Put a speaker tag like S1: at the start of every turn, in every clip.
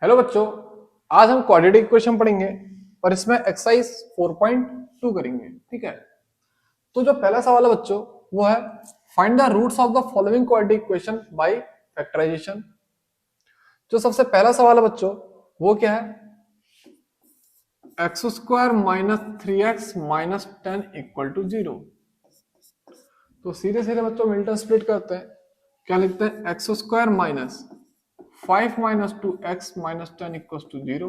S1: Hello बच्चों, आज हम क्वाड्रेटिक इक्वेशन पढ़ेंगे और इसमें एक्सरसाइज 4.2 करेंगे। ठीक है, तो जो पहला सवाल है बच्चों वो है find the roots of the following quadratic equation by factorization. जो सबसे पहला सवाल है बच्चों वो क्या है, x square minus 3x minus 10 equal to 0। तो सीधे सीधे बच्चों मिल्टन स्प्लिट करते हैं, क्या लिखते हैं, x square minus 5 minus 2x minus 10 equal to 0।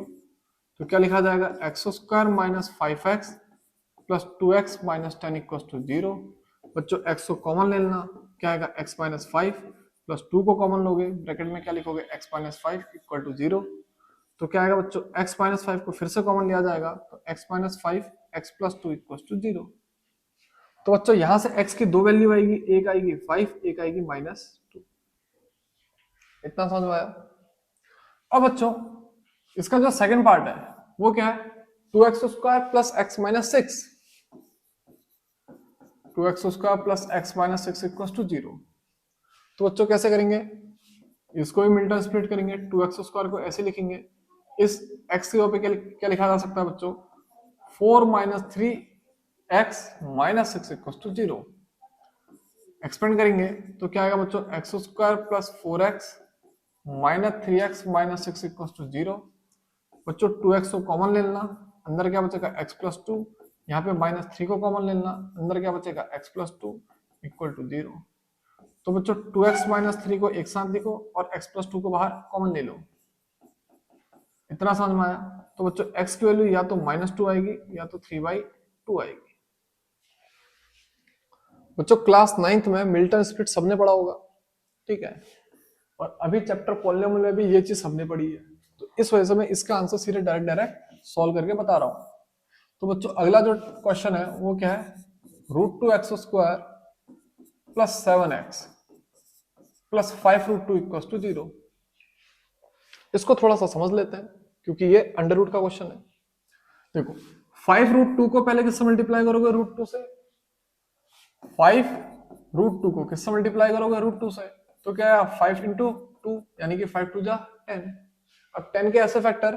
S1: तो क्या लिखा जाएगा, x square minus 5x plus 2x minus 10 equal to 0। बच्चों x को कॉमन ले लेना, क्या आएगा x माइनस 5 प्लस 2 को कॉमन लोगे, ब्रैकेट में क्या लिखोगे x माइनस 5 इक्वल टू 0। तो क्या आएगा बच्चों, x माइनस 5 को फिर से कॉमन लिया जाएगा, तो x minus 5 x plus 2 equal to 0। तो बच्चों यहां से x की दो वैल्यू आएगी, एक आएगी 5, एक आएगी -2। इतना समझ में आया। अब बच्चों इसका जो सेकंड पार्ट है वो क्या है, 2x square plus x minus 6, 2x square plus x minus 6 equal to 0। तो बच्चों कैसे करेंगे, इसको भी मिल्टन स्प्लिट करेंगे, 2x स्क्वायर को ऐसे लिखेंगे, इस x की जगह पे क्या लिखा जा सकता है बच्चों, 4 minus 3x minus 6 equal to 0। Expand करेंगे तो क्या आएगा बच्चों, x square plus 4x minus 3x minus 6 equal to 0। बच्चों 2x को कॉमन ले लेना, अंदर क्या बचेगा x प्लस 2, यहाँ पे -3 को कॉमन ले लेना, अंदर क्या बचेगा x प्लस 2 इक्वल टू 0। तो बच्चों 2x माइनस 3 को एक साथ लिखो और x प्लस 2 को बाहर कॉमन ले लो। इतना समझ में आया। तो बच्चों x की वैल्यू या तो -2 आएगी या तो 3/2 आएगी। बच्चों क्लास 9th में मिल्टन स्प्लिट सबने पढ़ा होगा, ठीक है, और अभी चैप्टर पॉलिनोमियल में भी ये चीज सबने पढ़ी है, तो इस वजह से मैं इसका आंसर सीधे डायरेक्ट सॉल्व करके बता रहा हूं। तो बच्चों अगला जो क्वेश्चन है वो क्या है, √2x square plus 7x plus 5√2 equal to 0। इसको थोड़ा सा समझ लेते हैं क्योंकि ये अंडर रूट का क्वेश्चन है। देखो 5√2 को पहले किससे मल्टीप्लाई करोगे, √2 से। 5√2 को किससे मल्टीप्लाई करोगे, √2 से। तो क्या है, 5 इंटू 2 यानी कि 5 2 जा 10। अब 10 के ऐसे फैक्टर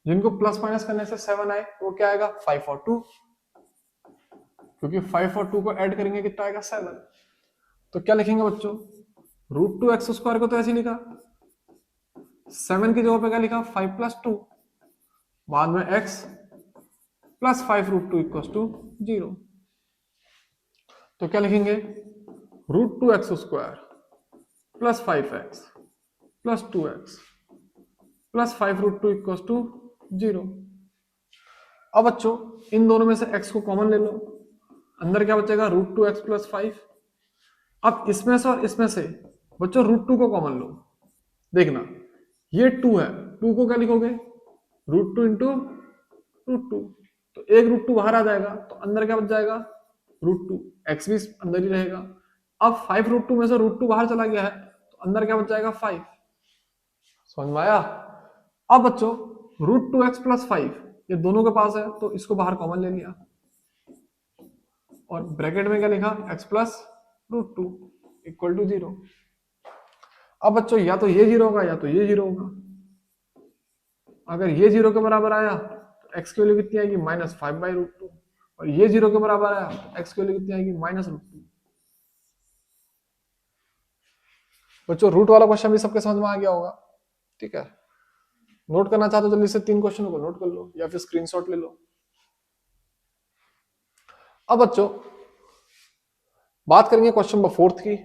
S1: जिनको प्लस माइनस करने से 7 आए, वो क्या आएगा, 5 और 2, क्योंकि 5 और 2 को ऐड करेंगे कितना आएगा, 7। तो क्या लिखेंगे बच्चों, √2x स्क्वायर को तो ऐसे लिखा, 7 की जगह पे क्या लिखा, 5 प्लस 2, बाद में x प्लस 5√2 इक्वल टू 0। तो क्या लिखेंगे, √2x square plus 5x plus 2x plus 5√2 equal to 0। अब बच्चों इन दोनों में से x को कॉमन ले लो, अंदर क्या बचेगा, √2x प्लस 5। अब इसमें से और इसमें से बच्चों √2 को कॉमन लो, देखना ये 2 है, 2 को क्या लिखोगे, √2 इंटू √2। तो एक √2 बाहर आ जाएगा, तो अंदर क्या बच जाएगा, √2, x भी अंदर ही रहेगा। अब 5√2 में से √2 बाहर चला गया है, तो अंदर क्या बच जाएगा, 5। समझ में आया। अब बच्चों √2x प्लस 5 ये दोनों के पास है, तो इसको बाहर कॉमन ले लिया और ब्रैकेट में क्या लिखा, x प्लस √2 इक्वल टू 0। अब बच्चों या तो ये 0 होगा या तो ये 0 होगा। अगर ये 0 के बराबर आया तो x की वैल्यू कितनी आएगी, -5/√2, और ये 0 के बराबर आया तो x की वैल्यू कितनी आएगी, -√2। बच्चों रूट वाला क्वेश्चन भी सबके समझ में आ गया होगा, ठीक है। नोट करना चाहते हो जल्दी से 3 क्वेश्चनों को नोट कर लो या फिर स्क्रीनशॉट ले लो। अब बच्चों बात करेंगे क्वेश्चन नंबर 4 की।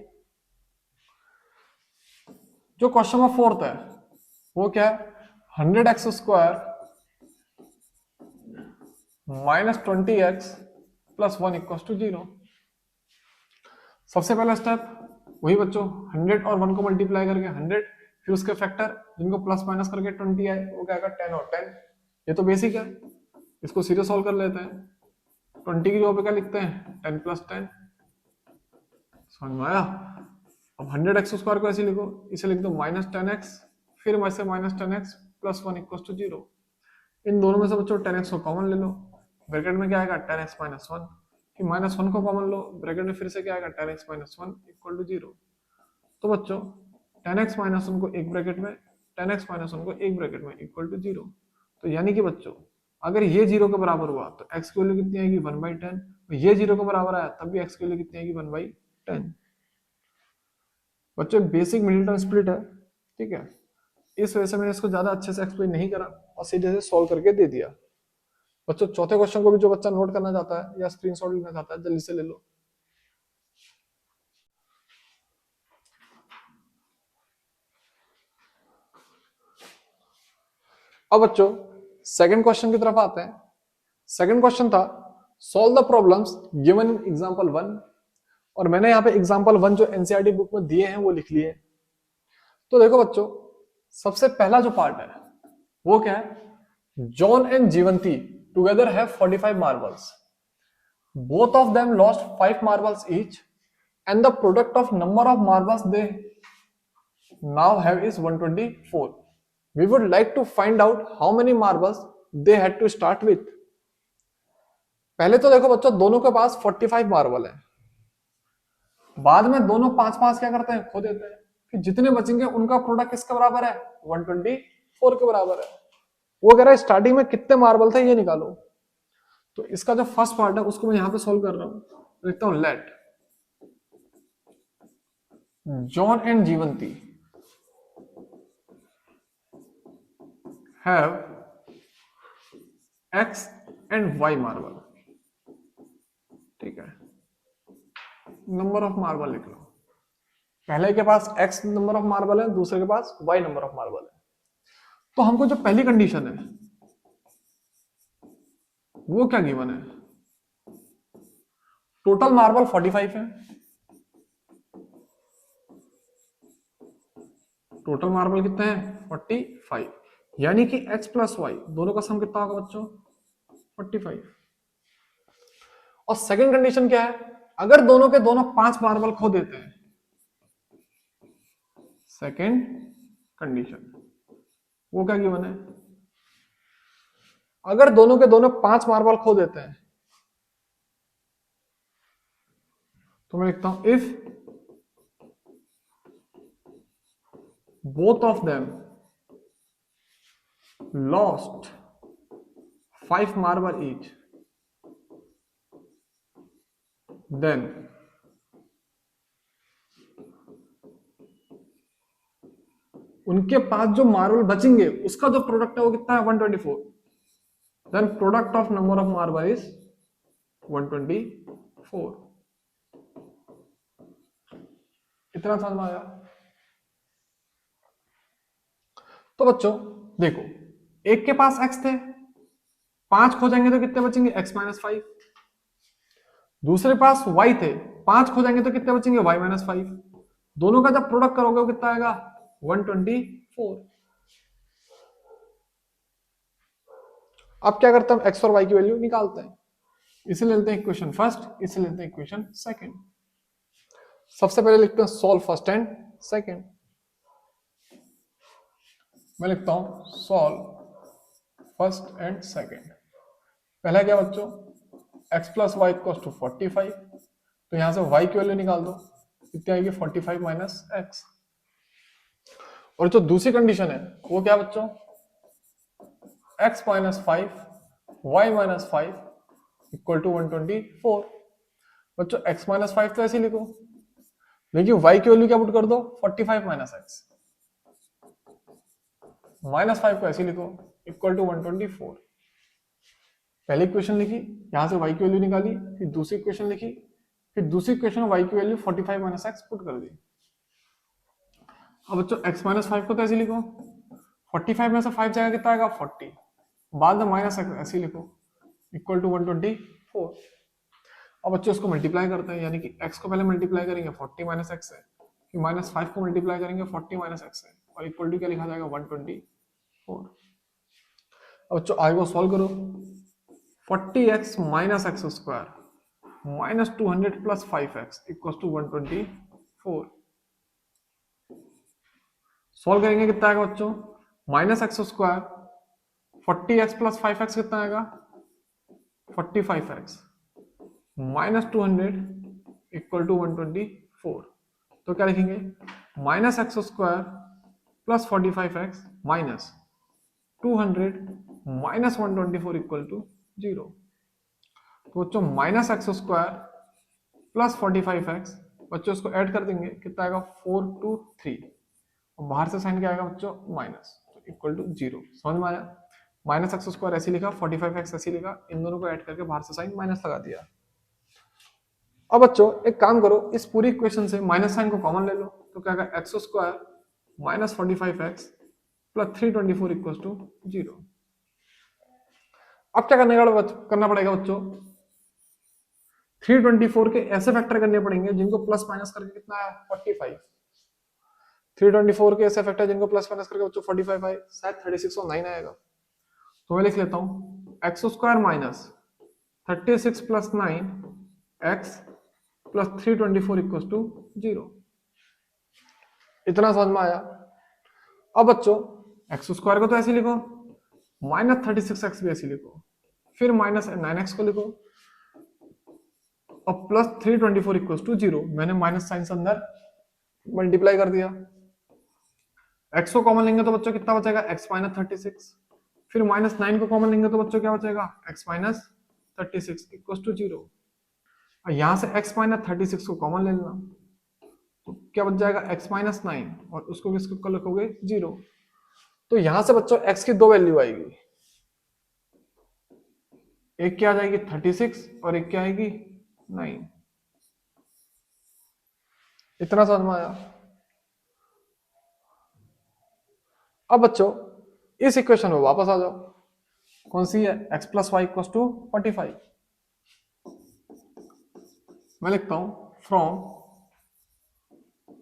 S1: जो क्वेश्चन नंबर 4 है वो क्या है, 100x square minus 20x plus 1 equal to 0। सबसे पहला स्टेप वही बच्चों, 100 और 1 को मल्टीप्लाई करके 100, फिर उसके फैक्टर जिनको प्लस माइनस करके 20 आए, वो क्या आएगा, 10 और 10। ये तो बेसिक है, इसको सीधे सॉल्व कर लेते हैं। 20 की जगह पे क्या लिखते हैं, 10 प्लस 10। समझ में आया। अब 100x स्क्वायर को ऐसे लिखो, इसे लिख दो -10x, फिर वैसे -10x प्लस 1 इक्वल टू 0। इन दोनों में से बच्चों 10x को कॉमन ले लो, ब्रैकेट में क्या आएगा, 10x माइनस 1, फिर -1 को कॉमन लो, ब्रैकेट में फिर से क्या आएगा, 10x माइनस 1 इक्वल टू 0। तो बच्चों 10x माइनस 1 को एक ब्रैकेट में, 10x माइनस 1 को एक ब्रैकेट में इक्वल टू 0। तो यानी कि बच्चों अगर ये 0 के बराबर हुआ तो x की वैल्यू कितनी आएगी 1/10, और ये 0 के बराबर आया तब भी x की वैल्यू कितनी आएगी 1/10। बच्चों बेसिक मिडिल टर्म स्प्लिट है, ठीक है, इस वजह से मैंने इसको ज्यादा अच्छे से एक्सप्लेन नहीं करा और सीधे से सॉल्व करके दे दिया। बच्चों चौथे क्वेश्चन को भी जो बच्चा नोट करना चाहता है या स्क्रीनशॉट लेना चाहता है जल्दी से ले लो। अब बच्चों सेकंड क्वेश्चन की तरफ आते हैं। सेकंड क्वेश्चन था solve the problems given in example 1, और मैंने यहाँ पे एग्जांपल 1 जो एनसीईआरटी बुक में दिए हैं वो लिख लिए। तो देखो बच्चों सबसे पहला जो पार्ट है वो क्या है, John and Jivanti together have 45 marbles, both of them lost 5 marbles each and the product of number of marbles they now have is 124. We would like to find out how many marbles they had to start with. पहले तो देखो बच्चों दोनों के पास 45 marble है, बाद में दोनों 5-5 क्या करते हैं खो देते हैं, फिर जितने बचेंगे उनका प्रोडक्ट किसके बराबर है 124 के बराबर है। वो कह रहा है स्टार्टिंग में कितने मार्बल थे ये निकालो। तो इसका जो फर्स्ट पार्ट है उसको मैं यहां पे सॉल्व कर रहा हूं, लिखता हूं let John and Jivanti have X and Y marble, ठीक है, नंबर ऑफ मार्बल लिख लो। पहले के पास x नंबर ऑफ मार्बल है, दूसरे के पास y नंबर ऑफ मार्बल है। तो हमको जो पहली कंडीशन है वो क्या गिवन है, टोटल मार्बल 45 है, टोटल मार्बल कितने हैं 45, यानी कि x प्लस वाई दोनों का सम कितना होगा बच्चों 45। और सेकंड कंडीशन क्या है, अगर दोनों के दोनों 5 मार्बल खो देते हैं, सेकंड कंडीशन वो क्या गिवन है, अगर दोनों के दोनों 5 मार्बल खो देते हैं तो मैं लिखता हूं if both of them lost 5 marble each, then उनके पास जो मार्बल बचेंगे उसका जो प्रोडक्ट है वो कितना है 124, then product of number of marble is 124। इतना समझ में आया। तो बच्चों देखो एक के पास x थे, 5 खो जाएंगे तो कितने बचेंगे x माइनस 5, दूसरे पास y थे, 5 खो जाएंगे तो कितने बचेंगे y माइनस 5, दोनों का जब प्रोडक्ट करोगे वो कितना आएगा 124। अब क्या करते हैं हम x और y की वैल्यू निकालते हैं, इसे लेते हैं इक्वेशन फर्स्ट, इसे लेते हैं इक्वेशन सेकंड। सबसे पहले लिखते हैं सॉल्व फर्स्ट एंड सेकंड। मैं लिखता हूं सॉल्व फर्स्ट एंड सेकंड। पहला क्या बच्चों x plus y equal to 45, तो यहां से y की वैल्यू निकाल दो, कितनी आएगी 45 माइनस एक्स। और जो दूसरी कंडीशन है वो क्या बच्चों x minus 5 y minus 5 equal to 124। बच्चों x माइनस 5 तो ऐसे लिखो, लेकिन y की वैल्यू क्या पुट कर दो 45 माइनस एक्स, माइनस 5 को ऐसे लिखो इक्वल टू 124। पहली इक्वेशन लिखी, यहां से y की वैल्यू निकाली, फिर दूसरी इक्वेशन लिखी, फिर दूसरी इक्वेशन y की वैल्यू 45 माइनस एक्स पुट कर दी। अब बच्चों x माइनस 5 को तो ऐसे लिखो, 45 में से 5 जाएगा कितना आएगा 40, बाद में माइनस एक्स ऐसे लिखो इक्वल टू 124। अब बच्चों इसको मल्टीप्लाई करते हैं, यानी कि x को पहले मल्टीप्लाई करेंगे 40 माइनस एक्स है, फिर माइनस 5 को मल्टीप्लाई करेंगे 40 माइनस एक्स है, और इक्वल टू क्या लिखा जाएगा 124। अब बच्चों आगे को सॉल्व करो, 40x minus x square minus 200 plus 5x equal to 124। Solve करेंगे कितना आएगा बच्चों minus x square 40x plus 5x कितना आएगा 45x माइनस 200 इक्वल टू 124। तो क्या लिखेंगे minus x square plus 45x minus 200 minus 124 equal to 0। तो बच्चों minus x square plus 45x, बच्चों इसको ऐड कर देंगे, कितना आएगा 423, और बाहर से साइन क्या आएगा बच्चों माइनस, इक्वल टू 0। समझ में आया? माइनस एक्स स्क्वायर ऐसे लिखा, 45x ऐसे लिखा, इन दोनों को ऐड करके बाहर से साइन माइनस लगा दिया। अब बच्चों एक काम करो, इस पूरी इक्वेशन से माइनस साइन को कॉमन ले लो, तो क्या आएगा x square minus 45x plus 324 equal to 0। अब क्या करना पड़ेगा बच्चों, 324 के ऐसे फैक्टर करने पड़ेंगे जिनको प्लस माइनस करके कितना है 45। 324 के ऐसे फैक्टर जिनको प्लस माइनस करके बच्चों 45 आए, शायद 36 और 9 आएगा। तो मैं लिख लेता हूं x square minus 36 plus 9 x plus 324 equal to 0। इतना समझ में आया? अब बच्चों एक्स स्क्वायर को तो ऐसे लिखो, माइनस 36x भी ऐसे लिखो, फिर माइनस 9x को लिखो, और प्लस 324 इक्वल टू 0। मैंने माइनस साइन से अंदर मल्टीप्लाई कर दिया। x को कॉमन लेंगे तो बच्चों कितना बचेगा x माइनस 36, फिर माइनस 9 को कॉमन लेंगे तो बच्चों क्या बचेगा x माइनस 36 इक्वल टू 0। और यहां से x माइनस 36 को कॉमन ले लेना, तो क्या बच जाएगा x माइनस 9, और उसको किसको लिखोगे 0। तो यहां से बच्चों x की दो वैल्यू आएगी, एक क्या आ जाएगी 36 और एक क्या आएगी 9। इतना समझ में आया? अब बच्चों इस इक्वेशन में वापस आ जाओ, कौन सी है x plus y equal to 45। मैं लिखता हूं फ्रॉम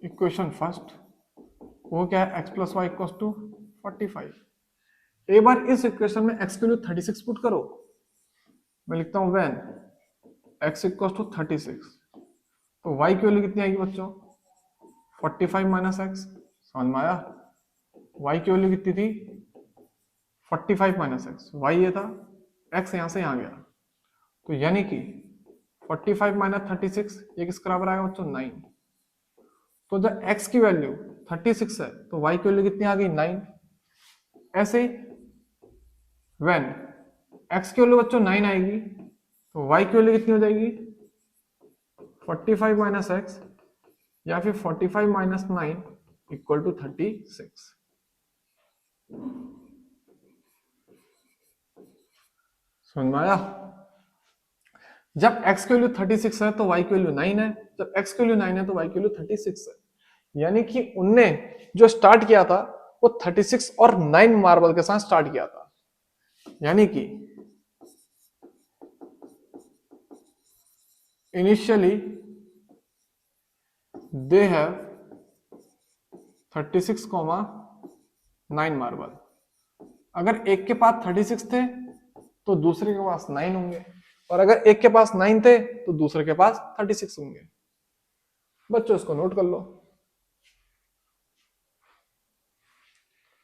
S1: इक्वेशन फर्स्ट, वो क्या है x plus y equal to 45। एक बार इस इक्वेशन में x की वैल्यू 36 पुट करो। मैं लिखता हूं व्हेन x इक्वल टू 36, तो y की वैल्यू कितनी आएगी बच्चों 45 माइनस एक्स। समझ में आया? y की वैल्यू कितनी थी 45 माइनस एक्स, y ये था, x यहां से यहां गया, तो यानी कि 45 माइनस 36 ये किस बराबर आएगा बच्चों 9। तो जब x की वैल्यू 36 है तो y की वैल्यू कितनी आ गई 9। ऐसे ही व्हेन x की वैल्यू बच्चों 9 आएगी तो y की वैल्यू कितनी हो जाएगी 45 माइनस एक्स, या फिर 45 माइनस 9 इक्वल टू 36। समझ में आया? जब x की वैल्यू 36 है तो y की वैल्यू 9 है, जब x की वैल्यू 9 है तो y की वैल्यू 36 है। यानी कि उनने जो स्टार्ट किया था वो 36 और 9 मार्बल के साथ स्टार्ट किया था। यानी कि इनिशियली दे हैव 36, 9 मार्बल। अगर एक के पास 36 थे तो दूसरे के पास 9 होंगे, और अगर एक के पास 9 थे तो दूसरे के पास 36 होंगे। बच्चों इसको नोट कर लो,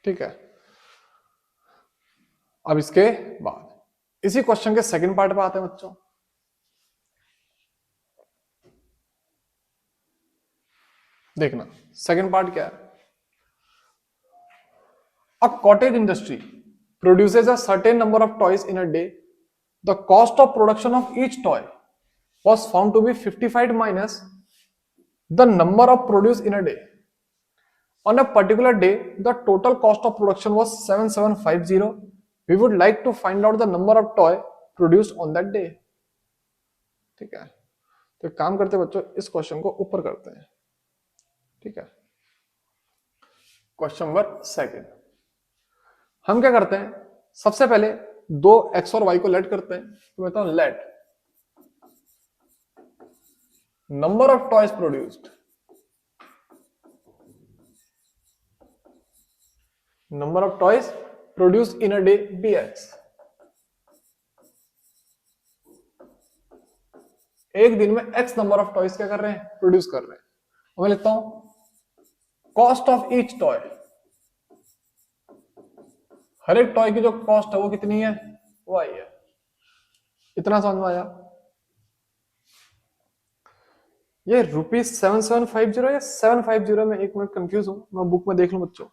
S1: ठीक है। अब इसके बाद इसी क्वेश्चन के सेकंड पार्ट पे आते हैं बच्चों। देखना सेकंड पार्ट क्या है। A cottage industry produces a certain number of toys in a day. The cost of production of each toy was found to be 55 minus the number of produced in a day. On a particular day, the total cost of production was 7750. We would like to find out the number of toy produced on that day. ठीक है, तो काम करते बच्चों इस question को ऊपर करते हैं, ठीक है। क्वेश्चन नंबर सेकंड, हम क्या करते हैं, सबसे पहले दो x और y को लेट करते हैं। तो कहता हूं let number of toys produced, number of toys produced in a day be x. एक दिन में x नंबर ऑफ टॉयज क्या कर रहे हैं, प्रोड्यूस कर रहे हैं। मैं लिखता हूं कॉस्ट ऑफ ईच टॉय, हर एक टॉय की जो कॉस्ट है वो कितनी है, वो आई है। इतना समझ में आया? ये ₹7750 या 750 में एक मिनट कंफ्यूज हूं, मैं बुक में देख लूं बच्चों।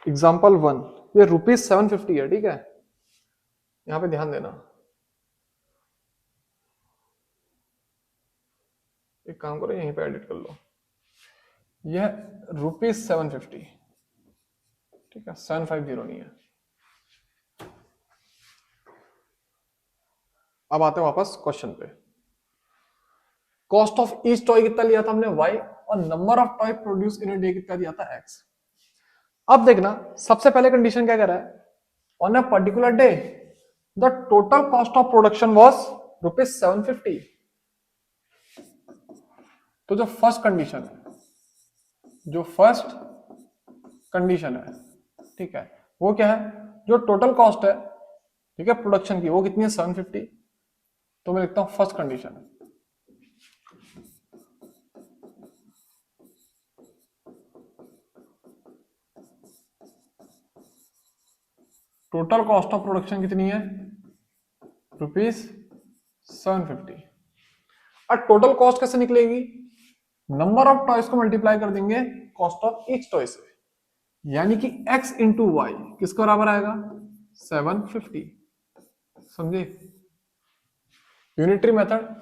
S1: एग्जाम्पल 1, ये ₹750 है, ठीक है, यहां पे ध्यान देना। एक काम करो, यहीं पे एडिट कर लो, यह ₹750, ठीक है, 750 नहीं है। अब आते हैं वापस क्वेश्चन पे। कॉस्ट ऑफ ईच टॉय कितना लिया था हमने, y, और number of toy produce in a day कितना दिया था, x। अब देखना सबसे पहले कंडीशन क्या कह रहा है, on a particular day the total cost of production was ₹750। तो जो फर्स्ट कंडीशन है, ठीक है, वो क्या है, जो टोटल कॉस्ट है, ठीक है, प्रोडक्शन की, वो कितनी है, 750। तो मैं लिखता हूं फर्स्ट कंडीशन है, टोटल कॉस्ट ऑफ प्रोडक्शन कितनी है, ₹750। अब टोटल कॉस्ट कैसे निकलेगी, नंबर ऑफ टॉयज को मल्टीप्लाई कर देंगे कॉस्ट ऑफ ईच टॉय से, यानी कि x इंटू वाई किसके बराबर आएगा, 750। समझे, unitary method,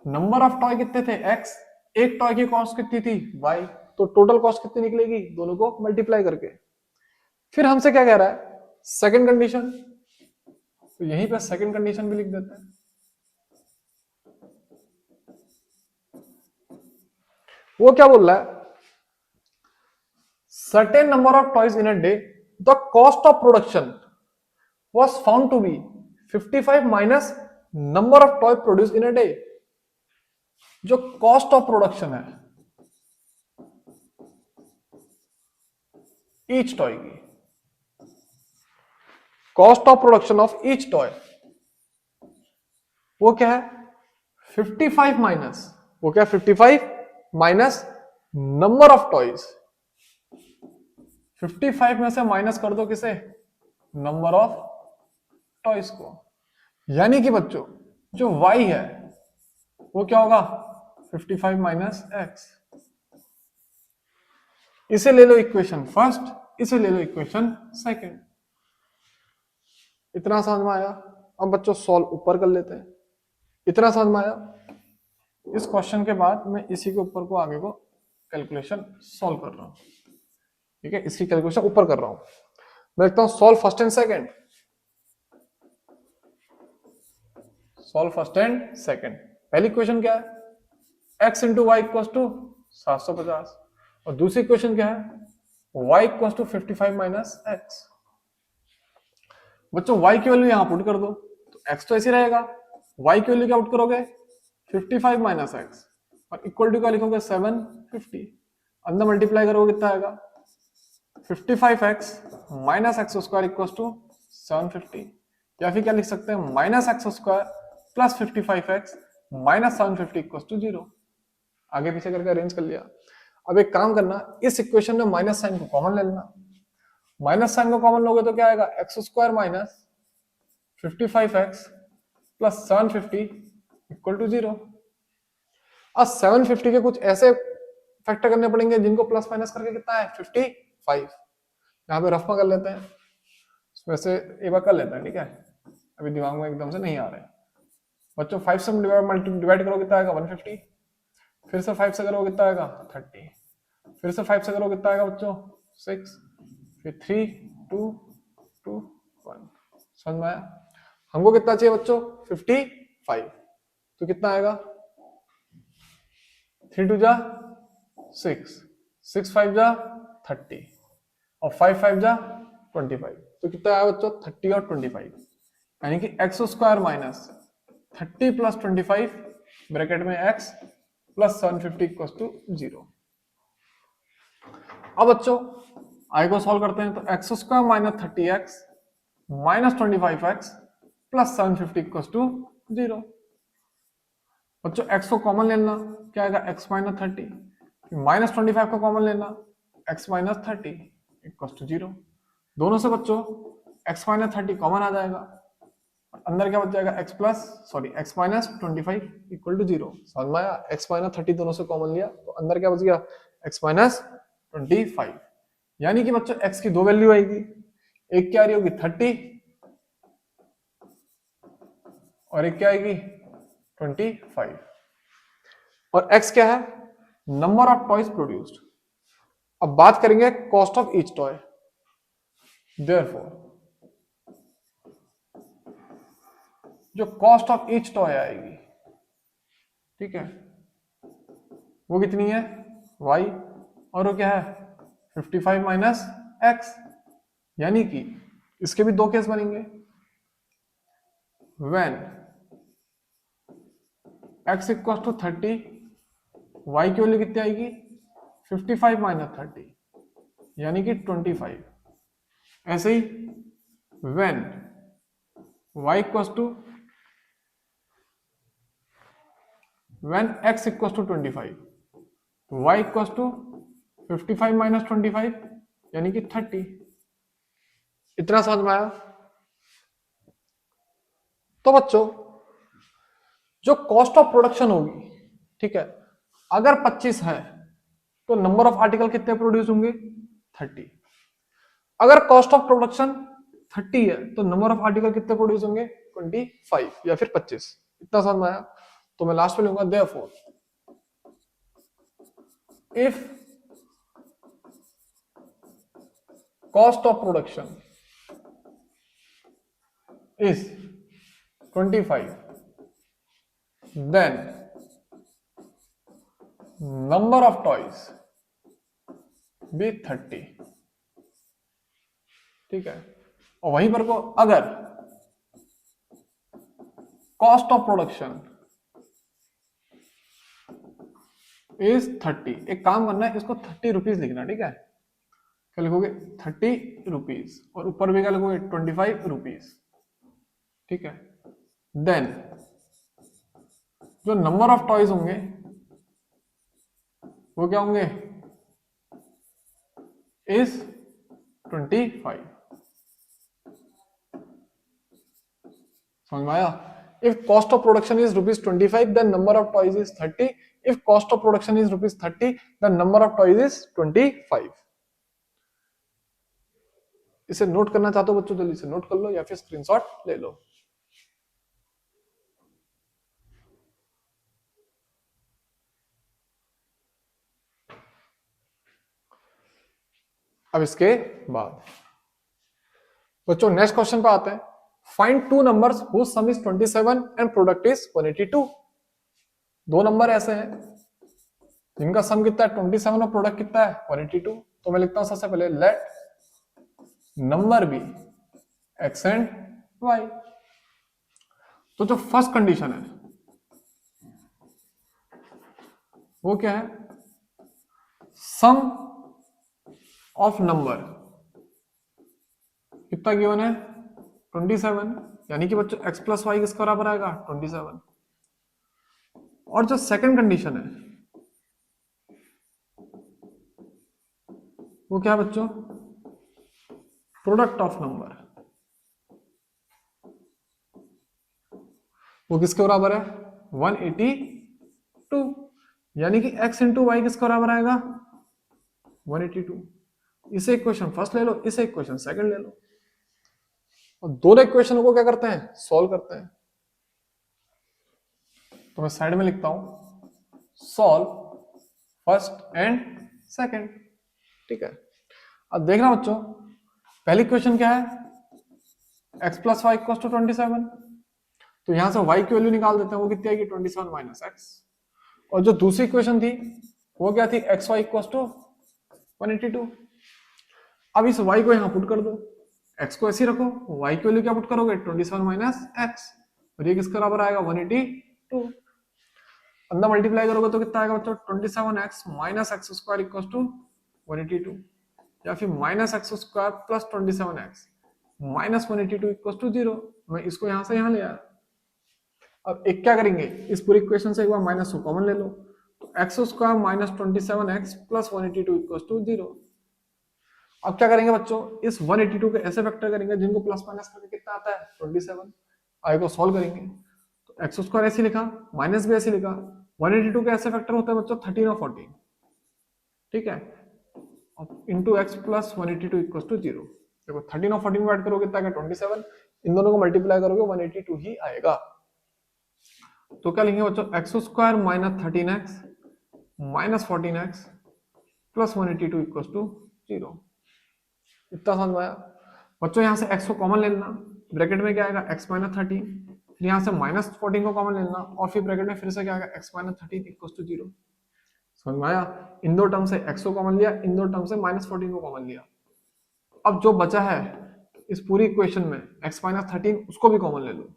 S1: number of toy कितने थे, x, एक टॉय की कॉस्ट कितनी थी, y, तो टोटल कॉस्ट कितनी निकलेगी, दोनों को मल्टीप्लाई करके। फिर हमसे क्या कह रहा है, सेकंड कंडीशन, तो यहीं पे सेकंड कंडीशन भी लिख देते हैं। वो क्या बोल रहा है, certain number of toys in a day, the cost of production was found to be 55 minus number of toy produced in a day। जो कॉस्ट ऑफ प्रोडक्शन है ईच टॉय की, cost of production of each toy, वो क्या है, 55 minus, वो क्या, 55 minus number of toys, 55 में से माइनस कर दो किसे, नंबर ऑफ टॉयज को, यानी कि बच्चों जो y है वो क्या होगा, 55 माइनस एक्स। इसे ले लो इक्वेशन फर्स्ट, इसे ले लो इक्वेशन सेकंड। इतना समझ में आया। अब बच्चों सॉल्व ऊपर कर लेते हैं। इतना समझ में आया। इस क्वेश्चन के बाद मैं इसी के ऊपर को आगे को कैलकुलेशन सॉल्व कर रहा हूं, ठीक है, इसकी कैलकुलेशन ऊपर कर रहा हूं। मैं लिखता हूं solve first and second, solve first and second. पहली इक्वेशन क्या है, x into y equal to 750, और दूसरी इक्वेशन क्या है, y equal to 55 minus x. बच्चों y की वैल्यू यहां पुट कर दो, तो x तो ऐसे रहेगा, y की वैल्यू क्या पुट करोगे, 55 माइनस एक्स, और इक्वल टू क्या लिखोगे, 750। अंदर मल्टीप्लाई करोगे कितना आएगा, 55x minus x square equal to 750, या फिर क्या लिख सकते हैं, minus x square plus 55x minus 750 equal to 0। आगे पीछे करके अरेंज कर लिया। अब एक काम करना, इस इक्वेशन में माइनस साइन को कॉमन ले लेना। माइनस साइन को कॉमन लोगे तो क्या आएगा, x square minus 55x plus 750 equal to 0। अब 750 के कुछ ऐसे फैक्टर करने पड़ेंगे जिनको प्लस माइनस करके कितना है, 55। यहाँ पे रफ में कर लेते हैं, वैसे एक बार कर लेते हैं, ठीक है, अभी दिमाग में एकदम से नहीं आ रहे बच्चों। 5 से डिवाइड करो कितना आएगा, 150। फिर से 5 से करो कितना आएगा, 30। फिर से 5 से करो कितना आएगा बच्चों, 6। फिर 3 2 2 1। समझ में आया। हमको कितना चाहिए बच्चों, 55। तो कितना आएगा, 3 2 जा 6, 6 5 जा 30, और 5 5 जा 25। तो कितना आया बच्चों, 30 और 25, यानी कि x square minus 30 plus 25 bracket में x प्लस 750 इक्वल टू 0। अब बच्चों आई को सॉल्व करते हैं, तो x square minus 30x minus 25x plus 750 equal to 0। बच्चों x को कॉमन लेना, क्या आएगा, x माइनस 30, माइनस 25 को कॉमन लेना, x माइनस 30 इक्वल टू 0। दोनों से बच्चों x माइनस 30 कॉमन आ जाएगा, अंदर क्या बच जाएगा, x माइनस 25 इक्वल टू 0। समझ में आया। x माइनस 30 दोनों से कॉमन लिया तो अंदर क्या बच गया, x माइनस 25, यानी कि बच्चों x की दो वैल्यू आएगी, एक क्या आ रही होगी 30 और एक क्या आएगी 25। और x क्या है, नंबर ऑफ टॉयज प्रोड्यूस्ड। अब बात करेंगे cost of each toy. Therefore जो कॉस्ट ऑफ ईच टॉय आएगी, ठीक है, वो कितनी है y, और वो क्या है 55 माइनस एक्स। यानी कि इसके भी दो केस बनेंगे। when x equal to 30, y की वैल्यू कितनी आएगी 55 माइनस 30 यानी कि 25। ऐसे ही when y equal to when x equal to 25, y equal to 55 minus 25 यानी कि 30। इतना समझ में आया? तो बच्चों जो कॉस्ट ऑफ प्रोडक्शन होगी, ठीक है, अगर 25 है तो नंबर ऑफ आर्टिकल कितने प्रोड्यूस होंगे 30। अगर कॉस्ट ऑफ प्रोडक्शन 30 है तो नंबर ऑफ आर्टिकल कितने प्रोड्यूस होंगे 25 या फिर 25। इतना समझ में आया? तो मैं लास्ट में लूंगा therefore if cost of production is 25 then number of toys be 30। ठीक है, और वहीं पर को अगर कॉस्ट ऑफ प्रोडक्शन इज 30, एक काम करना है, इसको 30 रुपीज लिखना, ठीक है, क्या लिखोगे 30 रुपीज और ऊपर भी क्या लिखोगे 25 रुपीज, ठीक है। देन जो नंबर ऑफ टॉयज होंगे वो क्या होंगे इज 25। समझ में आया? If cost of production is ₹25 then number of toys is 30। If cost of production is ₹30 then number of toys is 25। इसे नोट करना चाहते हो बच्चों, जल्दी से नोट कर लो या फिर स्क्रीनशॉट ले लो। अब इसके बाद बच्चों नेक्स्ट क्वेश्चन पे आते हैं। Find two numbers whose sum is 27 and product is 182। दो नंबर ऐसे हैं जिनका सम कितना है 27 और प्रोडक्ट कितना है 182। तो मैं लिखता हूं सबसे पहले let number be x and y. तो जो फर्स्ट कंडीशन है वो क्या है, सम ऑफ नंबर कितना गिवन है 27, यानी कि बच्चों x प्लस वाई किसके बराबर आएगा 27। और जो सेकंड कंडीशन है वो क्या है बच्चों, प्रोडक्ट ऑफ नंबर, वो किसके बराबर है 182, यानी कि x इंटू वाई किसके बराबर आएगा 182। इसे इक्वेशन फर्स्ट ले लो, इसे इक्वेशन सेकंड ले लो, और दोनों इक्वेशन को क्या करते हैं सॉल्व करते हैं। तो मैं साइड में लिखता हूं सॉल्व फर्स्ट एंड सेकंड, ठीक है। अब देखना बच्चों पहली इक्वेशन क्या है x plus y equal to 27, तो यहां से y की वैल्यू निकाल देते हैं, वो कितनी आएगी 27 माइनस एक्स। और जो दूसरी इक्वेशन थी वो क्या थी एक्स वाई इक्वल टू 182। अब इस y को यहां पुट कर दो, x को ऐसे ही रखो, y की वैल्यू क्या पुट करोगे 27 माइनस एक्स, और ये किसके बराबर आएगा 182। अंदर मल्टीप्लाई करोगे तो कितना आएगा बच्चों 27x minus x square equal to 182, या फिर minus x square plus 27x minus 182 equal to 0। मैं इसको यहां से यहां ले आया। अब एक क्या करेंगे, इस पूरी इक्वेशन से एक बार माइनस को कॉमन ले लो, तो x square minus 27x plus 182 equal to 0। अब क्या करेंगे बच्चों, इस 182 के ऐसे फैक्टर करेंगे जिनको प्लस माइनस करके कितना आता है 27। आई को सॉल्व करेंगे तो एक्स स्क्वायर ऐसे लिखा, माइनस भी ऐसे लिखा, 182 के ऐसे फैक्टर होते हैं बच्चों 13 और 14, ठीक है। Into x plus 182 equal to 0। देखो 13 और 14 को ऐड करोगे कितना आएगा 27, इन दोनों को मल्टीप्लाई करोगे 182 ही आएगा। तो क्या लिखेंगे बच्चों, x square minus 13x minus 14x plus 182 equal to 0। इतना समझ में आया बच्चों। यहाँ से x को कॉमन ले लेना, ब्रैकेट में क्या आएगा x माइनस 13, फिर यहाँ से माइनस 14 को कॉमन ले लेना और फिर ब्रैकेट में फिर से क्या आएगा x माइनस 13 इक्वल टू 0। समझ में आया। इन दो टर्म से x को कॉमन लिया, इन दो टर्म से माइनस 14 को कॉमन लिया। अब जो बचा है इस पूरी इक्वेशन में x माइनस 13 उसको भी कॉमन ले लो।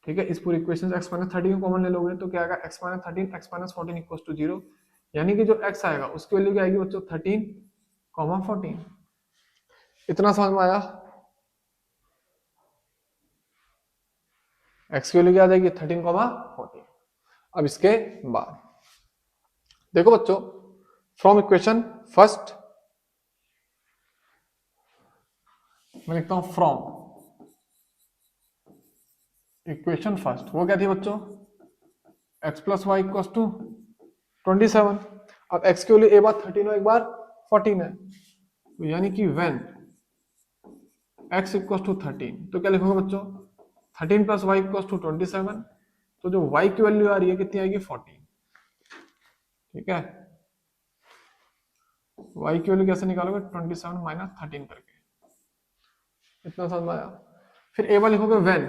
S1: ठीक है, इस पूरी इक्वेशन से x माइनस 13 को कॉमन ले लोगे तो क्या आएगा x minus 13 x minus 14 equal to 0, यानी कि जो x आएगा उसकी वैल्यू क्या आएगी बच्चों 13, 14। इतना समझ में आया। x की वैल्यू क्या आ जाएगी 13, 14। अब इसके बाद देखो बच्चों, फ्रॉम इक्वेशन फर्स्ट मैं लिखता हूं फ्रॉम इक्वेशन फर्स्ट, वो क्या थी बच्चों x plus y equal to 27। अब x की वैल्यू एक बार 13 और एक बार 14 है, तो यानी कि व्हेन x इक्वल टू 13 तो क्या लिखोगे बच्चों 13 प्लस वाई इक्वल टू 27। तो जो y की वैल्यू आ रही है कितनी आएगी 14। ठीक है, y की वैल्यू कैसे निकालोगे 27 माइनस 13 करके। इतना समझ में आया। फिर एक बार लिखोगे when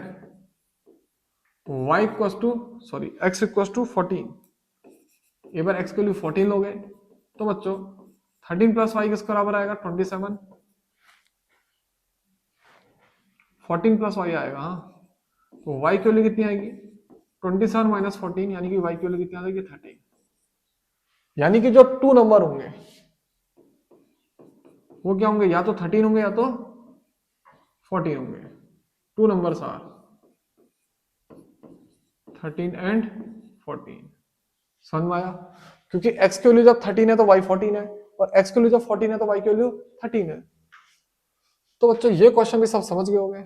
S1: y equal to sorry x equal to 14, एक बार x की वैल्यू 14 लोगे तो बच्चों 13 प्लस वाई किसके बराबर आएगा 27, 14 प्लस वाई आएगा। हाँ, तो y की वैल्यू कितनी आएगी 27 माइनस 14, यानी कि y की वैल्यू कितनी आ जाएगी 13। यानी कि जो टू नंबर होंगे वो क्या होंगे, या तो 13 होंगे या तो 14 होंगे। Two numbers are 13 and 14। समझ में आया। क्योंकि x की वैल्यू जब 13 है तो y 14 है, और x की वैल्यू जब 14 है तो y की वैल्यू 13 है। तो बच्चों ये क्वेश्चन भी सब समझ गए होंगे।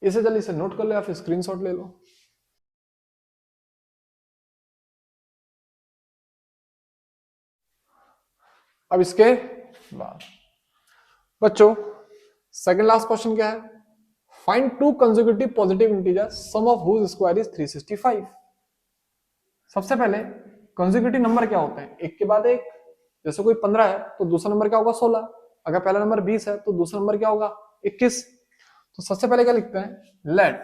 S1: इसे जल्दी से नोट कर लो या फिर स्क्रीनशॉट ले लो। अब इसके बाद बच्चों सेकंड लास्ट क्वेश्चन क्या है, find two consecutive positive integer sum of whose square is 365। सबसे पहले कंसेक्यूटिव नंबर क्या होते हैं, एक के बाद एक। जैसे कोई 15 है तो दूसरा नंबर क्या होगा 16, अगर पहला नंबर 20 है तो दूसरा नंबर क्या होगा 21। तो सबसे पहले क्या लिखते हैं, let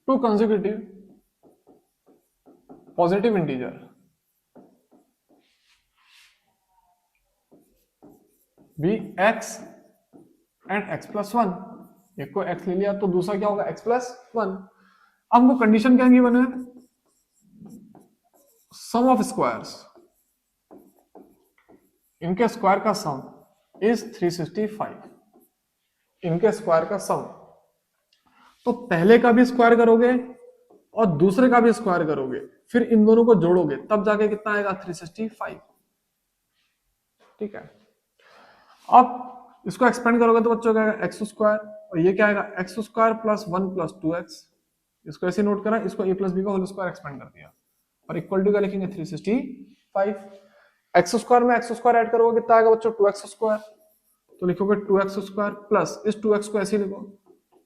S1: two consecutive positive integer be x and x plus 1। एक को x ले लिया तो दूसरा क्या होगा x प्लस 1। अब हमको कंडीशन क्या गिवन है, सम ऑफ स्क्वायर्स, इनके स्क्वायर का सम इज 365, इनके स्क्वायर का सम। तो पहले का भी स्क्वायर करोगे और दूसरे का भी स्क्वायर करोगे, फिर इन दोनों को जोड़ोगे तब जाके कितना आएगा 365। ठीक है, अब इसको एक्सपेंड करोगे तो बच्चों क्या आएगा एक्स स्क्वायर, और ये क्या आएगा x square plus 1 plus 2x। इसको ऐसे नोट करा, इसको a प्लस बी का होल स्क्वायर एक्सपेंड कर दिया, और इक्वल टू क्या लिखेंगे 365। एक्स स्क्वायर में एक्स स्क्वायर ऐड करोगे कितना आएगा बच्चों 2x स्क्वायर, तो लिखोगे 2x स्क्वायर प्लस इस 2x को ऐसे लिखो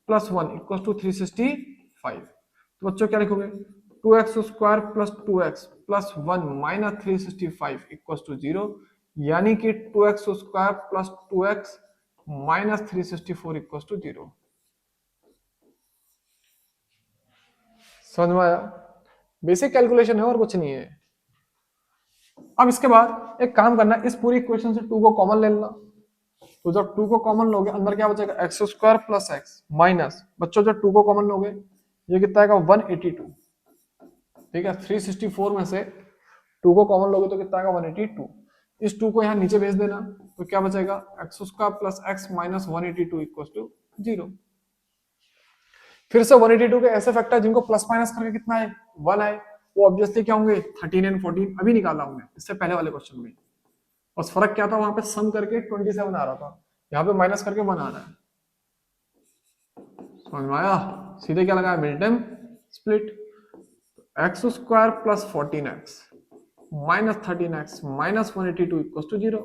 S1: प्लस 1 इक्वल टू 365। तो बच्चों क्या लिखोगे 2x square plus 2x plus 1 minus 365 equal to 0, यानी कि 2x square plus 2x minus 364 equal to 0। समझ में आया। बेसिक कैलकुलेशन है और कुछ नहीं है। अब इसके बाद एक काम करना, इस पूरी इक्वेशन से 2 को कॉमन ले लेना। तो जब 2 को कॉमन लोगे अंदर क्या बचेगा x square plus x minus, बच्चों जब 2 को कॉमन लोगे ये कितना आएगा 182। ठीक है, 364 में से 2 को कॉमन लोगे तो कितना आएगा 182। इस 2 को यहाँ नीचे भेज देना तो क्या बचेगा x square plus x minus 182 equal to 0। फिर से 182 के ऐसे फैक्टर जिनको प्लस माइनस करके कितना है 1 आए, वो ऑब्वियसली क्या होंगे 13 एंड 14 अभी निकाला हमने इससे पहले वाले क्वेश्चन में। बस फर्क क्या था, वहां पे सम करके 27 आ रहा था, यहाँ पे माइनस करके 1 आ रहा है। समझ में आया। सीधे क्या लगाया, mid term split. X square plus 14x minus 13x minus 182 equal to 0।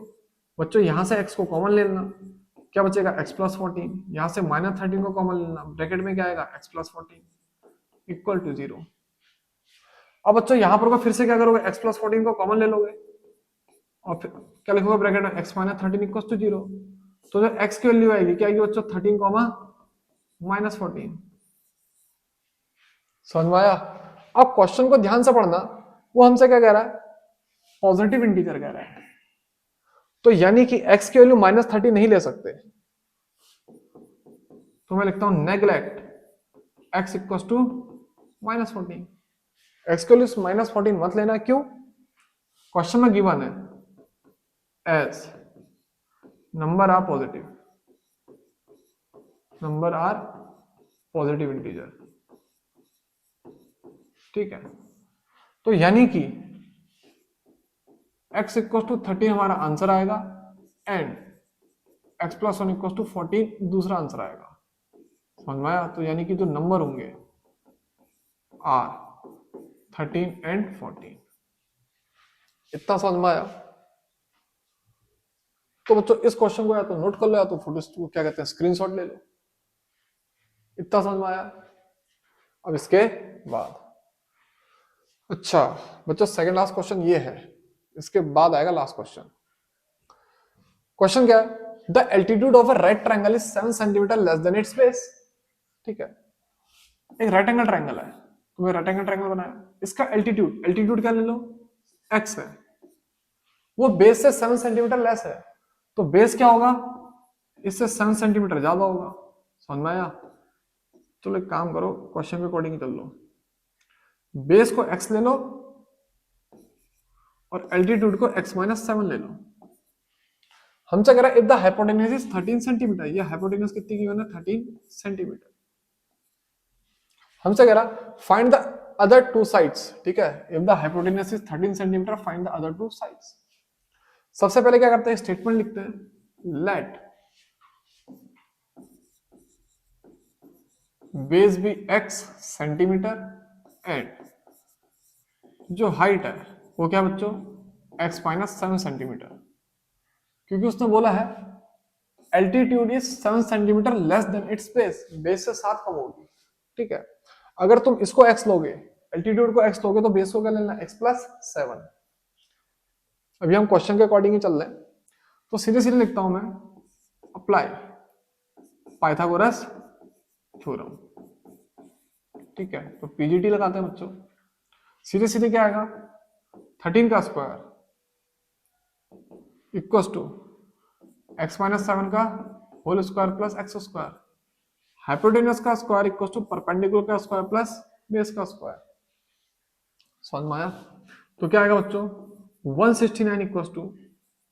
S1: बच्चों यहां से x को कॉमन ले लेना, क्या बचेगा x प्लस 14, यहां से माइनस 13 को कॉमन लेना, ब्रैकेट में क्या आएगा x प्लस 14 इक्वल टू 0। अब बच्चों यहां पर फिर से क्या करोगे, x प्लस 14 को कॉमन ले लोगे और फिर क्या लिखोगे ब्रैकेट में, x माइनस 13 इक्वल टू 0। तो जो x की वैल्यू आएगी क्या आएगी बच्चों, 13 कॉमा माइनस 14। समझ में आया? अब क्वेश्चन को ध्यान से पढ़ना, वो हमसे क्या कह रहा है, पॉजिटिव इंटीजर कह रहा है। तो यानी कि x की वैल्यू माइनस 30 नहीं ले सकते, तो मैं लिखता हूं neglect x equal to minus 14। x की वैल्यू माइनस 14 मत लेना, क्यों, क्वेश्चन में गिवन है as number are positive, number are positive integer, ठीक है। तो यानी कि x इक्वल टू 13 हमारा आंसर आएगा and x plus 1 equal to 14 दूसरा आंसर आएगा। समझ में आया? तो यानी कि जो नंबर होंगे आर 13 एंड 14, इतना समझ में आया? तो बच्चों इस क्वेश्चन को या तो नोट कर लो या तो फोटो क्या कहते हैं स्क्रीनशॉट ले लो। इतना समझ में आया? अब इसके बाद अच्छा बच्चों सेकंड लास्ट क्वेश्चन ये है, इसके बाद आएगा लास्ट क्वेश्चन। क्वेश्चन क्या है, the altitude of a right triangle is 7 centimetre less than it's base. ठीक है, एक राइट एंगल ट्रायंगल है, तुम्हें राइट एंगल ट्रायंगल बनाया, इसका एल्टीट्यूड, एल्टीट्यूड क्या ले लो, x है, वो बेस से 7 सेंटीमीटर लेस है, तो बेस क्या होगा, इससे 7 सेंटीमीटर ज्यादा होगा। समझ में आया? चलो एक काम करो, क्वेश्चन के अकॉर्डिंग चल लो, बेस को x ले लो और एल्टीट्यूड को x माइनस 7 ले लो। हमसे कह रहा है if the hypotenuse is 13 centimetre, ये हाइपोटेन्यूज कितनी की है, 13 सेंटीमीटर। हमसे कह रहा find the other two sides, ठीक है, if the hypotenuse is 13 centimetre find the other two sides. सबसे पहले क्या करते हैं, स्टेटमेंट लिखते हैं, let base be x centimetre and जो हाइट है वो क्या बच्चों, x माइनस 7 सेंटीमीटर, क्योंकि उसने बोला है altitude is 7 centimetre less than it's base, base से 7 कम होगी। ठीक है, अगर तुम इसको x लोगे, एल्टीट्यूड को x लोगे, तो बेस को क्या लेना, x प्लस 7। अभी हम क्वेश्चन के अकॉर्डिंग ही चल रहे हैं, तो सीधे सीधे लिखता हूं मैं, अप्लाई पाइथागोरस थ्योरम। ठीक है, तो पीजीटी लगाते हैं बच्चों, सीधे सीधे क्या आएगा, 13 का square equals to x minus 7 का whole square plus x square, hypotenuse का स्क्वायर इक्वल्स टू परपेंडिकुलर का स्क्वायर प्लस बेस का स्क्वायर। समझ में आया? तो क्या आएगा बच्चों, 169 equals to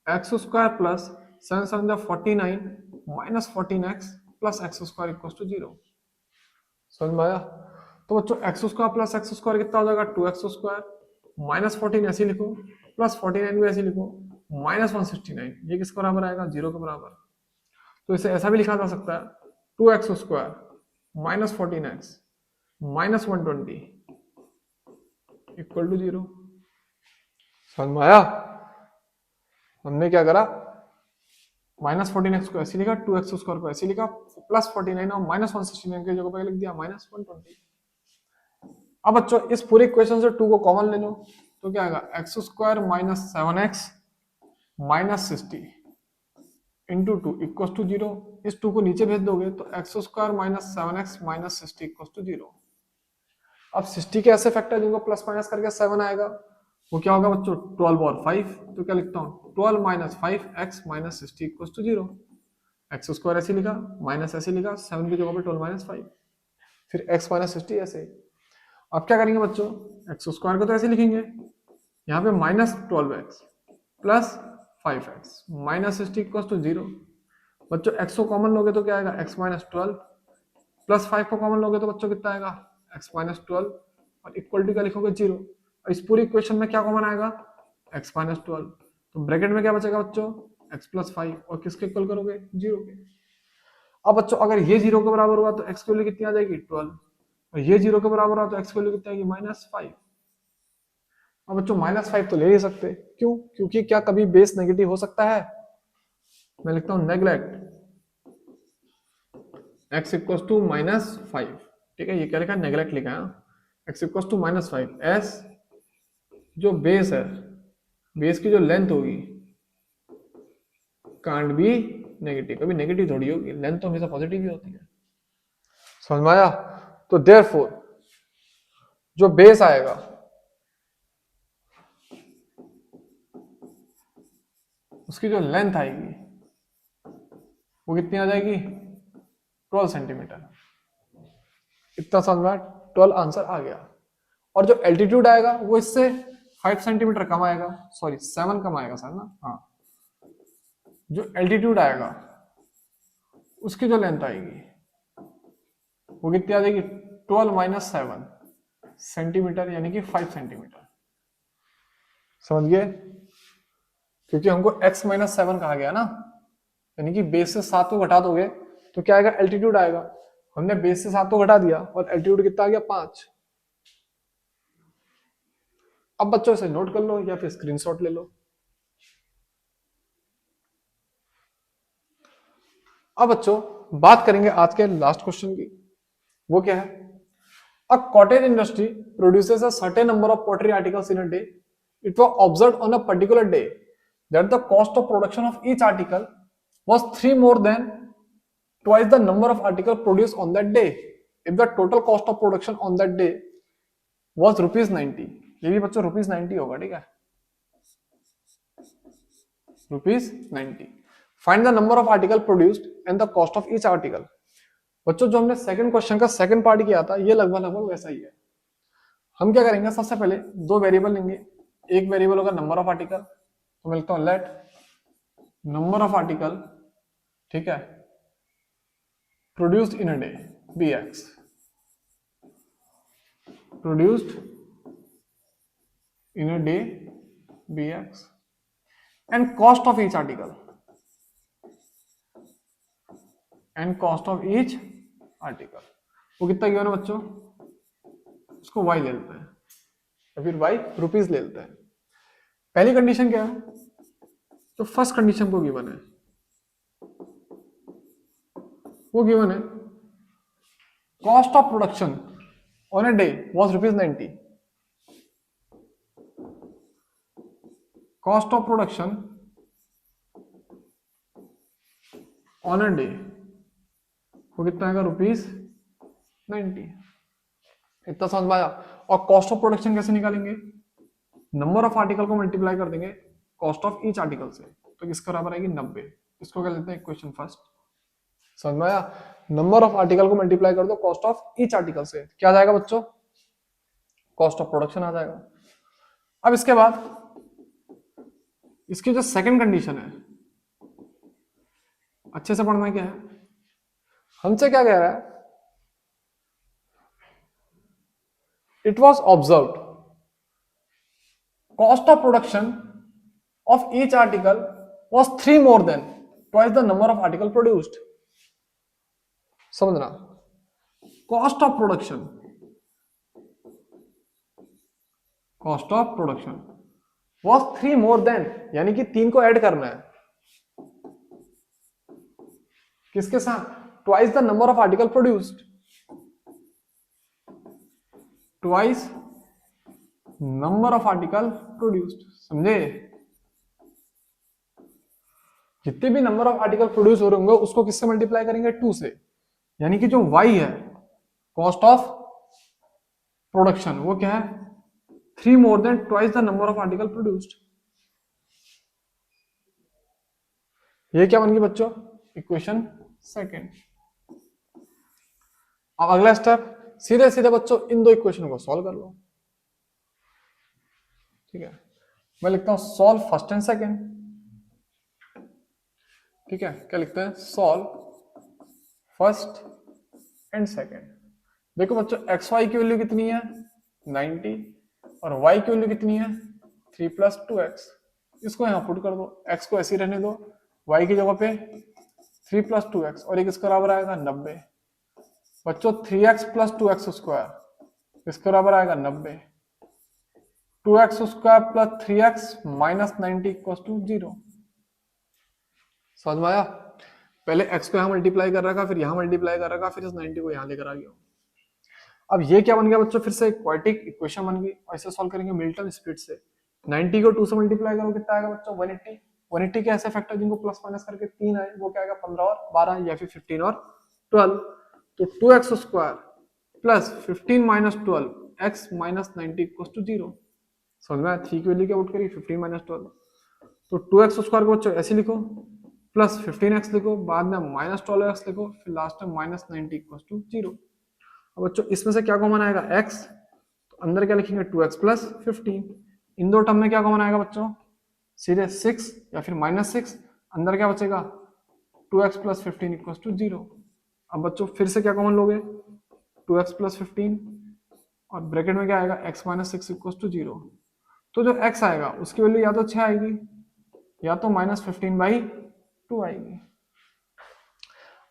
S1: x square plus 7 7 49 minus 14x plus x square equals to 0। समझ में आया? तो बच्चों x square plus x square कितना हो जाएगा, 2x स्क्वायर माइनस 14 ऐसे लिखो प्लस 49 भी ऐसे लिखो माइनस 169, ये किसके बराबर आएगा, 0 के बराबर। तो इसे ऐसा भी लिखा जा सकता है, 2x square minus 14x minus 120 equal to 0। समझ में आया? हमने क्या करा, माइनस 14x को ऐसे लिखा, 2x स्क्वायर को ऐसे लिखा, प्लस 49 और माइनस 169 की जगह पे लिख दिया माइनस 120। अब बच्चों इस पूरे इक्वेशन से 2 को कॉमन ले लो, तो क्या आएगा, x square minus 7x minus 60 into 2 equal to 0। इस 2 को नीचे भेज दोगे तो x square minus 7x minus 60 equal to 0। अब 60 के ऐसे फैक्टर जिनको प्लस माइनस करके 7 आएगा, वो क्या होगा बच्चों, 12 और 5, तो क्या लिखता हूँ, 12 minus 5x minus 60 equal to 0। X square ऐसे लिखा, माइनस ऐसे लिखा, 7 की जगह पे 12 माइनस 5, फिर x माइनस 60 ऐसे। अब क्या करेंगे बच्चों, एक्स स्क्वायर को तो ऐसे लिखेंगे, यहाँ पे minus 12x plus 5x minus 60 equal to 0। बच्चों x को कॉमन लोगे तो क्या आएगा, x माइनस 12 प्लस 5 को कॉमन लोगे तो बच्चों कितना आएगा, x माइनस 12 और इक्वल टू क्या लिखोगे, 0। और इस पूरी इक्वेशन में क्या कॉमन आएगा, x माइनस 12, तो ब्रैकेट में क्या बचेगा बच्चों, x प्लस 5 और किसके इक्वल करोगे, 0 के। अब बच्चों अगर ये 0 के बराबर हुआ तो x की वैल्यू कितनी आ जाएगी, 12, और ये 0 के बराबर हो तो x की वैल्यू कितनी आएगी -5। अब बच्चों -5 तो ले ही सकते, क्यों? क्योंकि क्या कभी बेस नेगेटिव हो सकता है? मैं लिखता हूं नेग्लेक्ट x इक्वल्स टू -5। ठीक है, ये क्या लिखा है? नेग्लेक्ट लिखा है। x इक्वल्स टू -5 s जो बेस है, बेस की जो लेंथ होगी कांट बी नेगेटिव, कभी नेगेटिव थोड़ी होगी, लेंथ तो हमेशा पॉजिटिव ही होती है। समझ में आया? तो देयरफॉर जो बेस आएगा उसकी जो लेंथ आएगी वो कितनी आ जाएगी? 12 सेंटीमीटर। इतना समझ में? 12 आंसर आ गया। और जो एल्टीट्यूड आएगा वो इससे 5 सेंटीमीटर कम आएगा, सॉरी 7 कम आएगा सर ना, हाँ। जो एल्टीट्यूड आएगा उसकी जो लेंथ आएगी वो कितनी आ जाएगी? 12 - 7 सेंटीमीटर, यानी कि 5 सेंटीमीटर। समझ गए? क्योंकि हमको x - 7 कहा गया ना, यानी कि बेस से 7 को घटा दोगे तो क्या आएगा? एल्टीट्यूड आएगा। हमने बेस से 7 को घटा दिया और एल्टीट्यूड कितना आ गया? 5। अब बच्चों से नोट कर लो या फिर स्क्रीनशॉट ले लो। अब बच्चों बात करेंगे आज के लास्ट क्वेश्चन की। वो क्या है? A cottage industry produces a certain number of pottery articles in a day. It was observed on a particular day that the cost of production of each article was 3 more than twice the number of articles produced on that day. If the total cost of production on that day was ₹90, ये भी बच्चों ₹90 होगा, ठीक है? ₹90. Find the number of article produced and the cost of each article. बच्चों जो हमने second question का सेकंड पार्ट किया था ये लगभग वैसा ही है। हम क्या करेंगे? सबसे पहले दो वेरिएबल लेंगे। एक वेरिएबल होगा नंबर ऑफ आर्टिकल, तो मैं लिखता हूं लेट नंबर ऑफ आर्टिकल, ठीक है, produced in a day bx, produced in a day bx, and cost of each article, and cost of each article वो कितना गिवन है बच्चों? उसको y ले लेते हैं या फिर y रुपीज ले लेते हैं। पहली कंडीशन क्या है? तो फर्स्ट कंडीशन को गिवन है, वो गिवन है cost of production on a day was ₹90. Cost of production on a day वो कितना आएगा? ₹90. इतना समझ में आया? और कॉस्ट ऑफ प्रोडक्शन कैसे निकालेंगे? नंबर ऑफ आर्टिकल को मल्टीप्लाई कर देंगे कॉस्ट ऑफ ईच आर्टिकल से, तो किसके बराबर आएगी? 90। इसको क्या लेते हैं? Equation first. समझ में आया? नंबर ऑफ आर्टिकल को मल्टीप्लाई कर दो कॉस्ट ऑफ ईच आर्टिकल से, क्या आ जाएगा बच्चों? कॉस्ट ऑफ प्रोडक्शन आ जाएगा। अब इसके बाद इसकी जो सेकंड कंडीशन है, अच्छे से पढ़ना क्या है? हमसे क्या कह रहा है? It was observed cost of production of each article was 3 more than twice the number of article produced. समझना, cost of production was 3 more than, यानी कि 3 को ऐड करना है किसके साथ? twice the number of article produced, twice number of article produced. समझे? जितने भी नंबर ऑफ आर्टिकल प्रोड्यूस हो रहे होंगे उसको किससे मल्टीप्लाई करेंगे? 2 से, यानी कि जो y है कॉस्ट ऑफ प्रोडक्शन वो क्या है? 3 more than twice the number of article produced. ये क्या बन गई बच्चों? Equation second. अब अगला स्टेप, सीधे सीधे बच्चों इन दो इक्वेशन को सॉल्व कर लो। ठीक है, मैं लिखता हूं सॉल्व फर्स्ट एंड सेकंड। ठीक है, क्या लिखते हैं? Solve first and second. देखो बच्चों एक्स वाई की वैल्यू कितनी है? 90, और y की वैल्यू कितनी है? 3 + 2x। इसको यहां पुट कर दो, x को ऐसे ही रहने दो, y की जगह पे 3 + 2x, और एक इसका बराबर आएगा 90। बच्चों 3x प्लस 2x स्क्वायर इसके बराबर आएगा 90। 2x square plus 3x minus 90 equal to 0। समझ में आया? पहले x को यहां मल्टीप्लाई कर रखा, फिर यहां मल्टीप्लाई कर रखा, फिर इस 90 को यहां लेकर आ गया। अब ये क्या बन गया बच्चों? फिर से क्वाड्रेटिक इक्वेशन बन गई और इसे सॉल्व करेंगे मिल्टन स्पीड से। 90 को 2 से मल्टीप्लाई करो कितना आएगा बच्चों? 180। 180 के ऐसे फैक्टर जिनको प्लस माइनस करके 3 आए, वो क्या आएगा? 15 और 12 या फिर 15 और 12। तो 2x square plus 15 minus 12 x minus 90 equal to 0। समझ में आया? 3 की वैल्यू क्या पुट करी? 15 माइनस 12। तो 2x स्क्वायर को बच्चों ऐसे लिखो, प्लस 15x लिखो, बाद में माइनस 12x लिखो, फिर लास्ट में माइनस 90 इक्वल टू 0। अब बच्चों इसमें से क्या कॉमन आएगा? x, तो अंदर क्या लिखेंगे? 2x plus 15। इन दो टर्म में क्या कॉमन आएगा बच्चों? सीधे 6 या फिर माइनस 6। अंदर क्या बचेगा? 2x plus 15 equal to 0। अब बच्चों फिर से क्या कॉमन लोगे? 2x प्लस 15 और ब्रैकेट में क्या आएगा? x minus 6 equal to 0। तो जो x आएगा उसकी वैल्यू या तो 6 आएगी या तो माइनस 15/2 आएगी।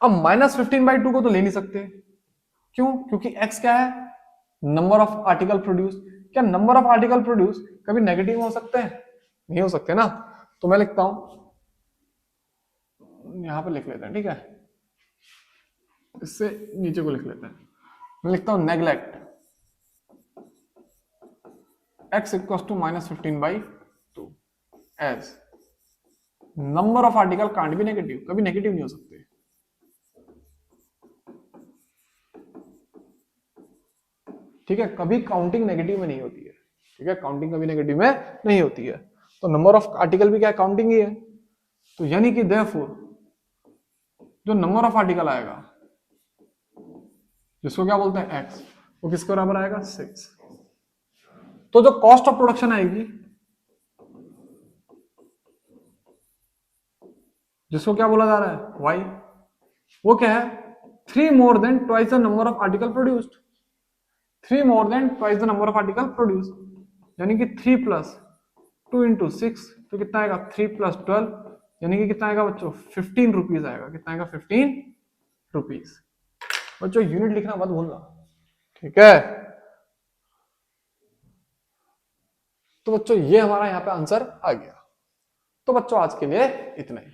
S1: अब माइनस 15/2 को तो ले नहीं सकते, क्यों? क्योंकि x क्या है? Number of article produce. क्या नंबर ऑफ आर्टिकल प्रोड्यूस कभी नेगेटिव हो सकते हैं? नहीं हो सकते ना। तो मैं लिखता हूं, यहां पे लिख लेते हैं, ठीक है, इससे नीचे को लिख लेते हैं। मैं लिखता हूं neglect x equal to minus 15/2 as number of article can't be negative. कभी नेगेटिव नहीं हो सकते। ठीक है, कभी काउंटिंग नेगेटिव में नहीं होती है। ठीक है, काउंटिंग कभी नेगेटिव में नहीं होती है। तो नंबर ऑफ आर्टिकल भी क्या है? काउंटिंग ही है। तो यानी कि देयरफॉर जो नंबर ऑफ आर्टिकल आएगा, जिसको क्या बोलते हैं x, वो किसके बराबर आएगा? 6। तो जो कॉस्ट ऑफ प्रोडक्शन आएगी, जिसको क्या बोला जा रहा है? y, वो क्या है? 3 more than twice the number of article produced. 3 more than twice the number of article produced, यानी कि 3 प्लस 2 इंटू 6, तो कितना आएगा? 3 प्लस 12, यानी कि कितना आएगा बच्चों? 15 रुपीज आएगा। कितना आएगा? 15 रुपीज। बच्चों यूनिट लिखना मत भूलना, ठीक है? तो बच्चों ये हमारा यहाँ पे आंसर आ गया। तो बच्चों आज के लिए इतना ही।